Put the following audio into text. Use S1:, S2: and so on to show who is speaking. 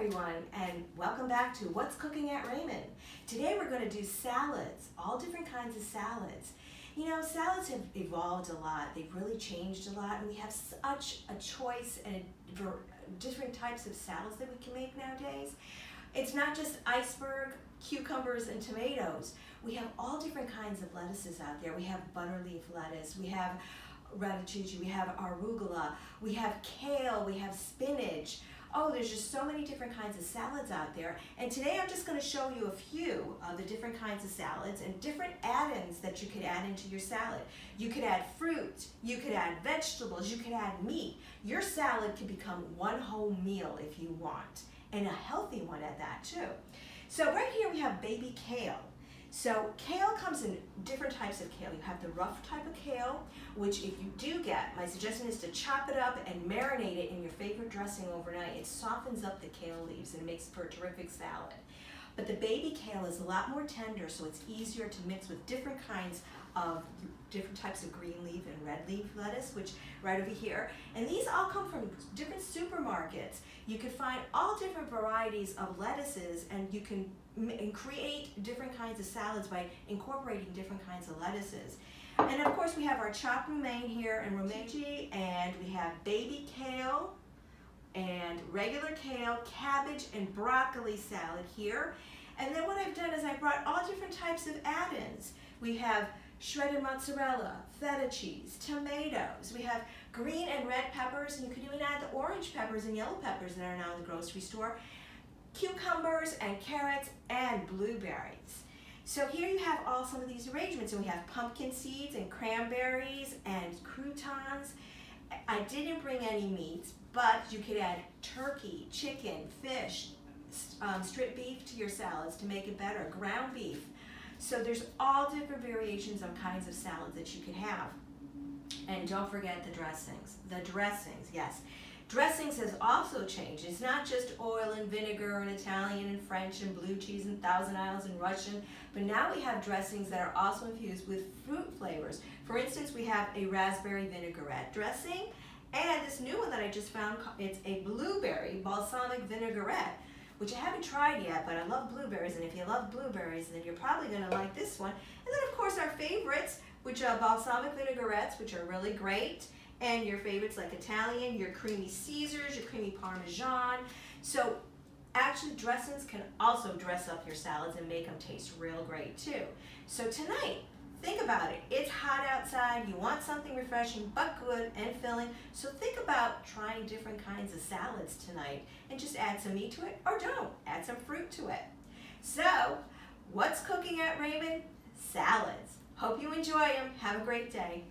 S1: everyone, and welcome back to What's Cooking at Raymond. Today we're going to do salads, all different kinds of salads. You know, salads have evolved a lot. They've really changed a lot, and we have such a choice and different types of salads that we can make nowadays. It's not just iceberg, cucumbers, and tomatoes. We have all different kinds of lettuces out there. We have butterleaf lettuce, we have ratatouille, we have arugula, we have kale, we have spinach. Oh, there's just so many different kinds of salads out there. And today I'm just going to show you a few of the different kinds of salads and different add-ins that you could add into your salad. You could add fruit, you could add vegetables, you could add meat. Your salad can become one whole meal if you want, and a healthy one at that too. So right here we have baby kale. So kale comes in different types of kale. You have the rough type of kale, which if you do get, my suggestion is to chop it up and marinate it in your favorite dressing overnight. It softens up the kale leaves and it makes for a terrific salad. But the baby kale is a lot more tender, so it's easier to mix with different kinds of different types of green leaf and red leaf lettuce, which right over here. And these all come from different supermarkets. You can find all different varieties of lettuces, and you can create different kinds of salads by incorporating different kinds of lettuces. And of course we have our chopped romaine here and romaine, and we have baby kale and regular kale, cabbage and broccoli salad here. And then what I've done is I brought all different types of add-ins. We have shredded mozzarella, feta cheese, tomatoes. We have green and red peppers, and you can even add the orange peppers and yellow peppers that are now in the grocery store, cucumbers and carrots and blueberries. So here you have all some of these arrangements, and we have pumpkin seeds and cranberries and croutons. I didn't bring any meats, but you could add turkey, chicken, fish, strip beef to your salads to make it better, ground beef. So there's all different variations on kinds of salads that you can have. And don't forget the dressings. The dressings, yes. Dressings has also changed. It's not just oil and vinegar and Italian and French and blue cheese and Thousand Isles and Russian, but now we have dressings that are also infused with fruit flavors. For instance, we have a raspberry vinaigrette dressing, and this new one that I just found, it's a blueberry balsamic vinaigrette, which I haven't tried yet, but I love blueberries, and if you love blueberries, then you're probably going to like this one. And then, of course, our favorites, which are balsamic vinaigrettes, which are really great, and your favorites like Italian, your creamy Caesars, your creamy Parmesan. So actually, dressings can also dress up your salads and make them taste real great too. So tonight, think about it. It's hot outside. You want something refreshing but good and filling. So think about trying different kinds of salads tonight, and just add some meat to it, or don't. Add some fruit to it. So, what's cooking at Raymond? Salads. Hope you enjoy them. Have a great day.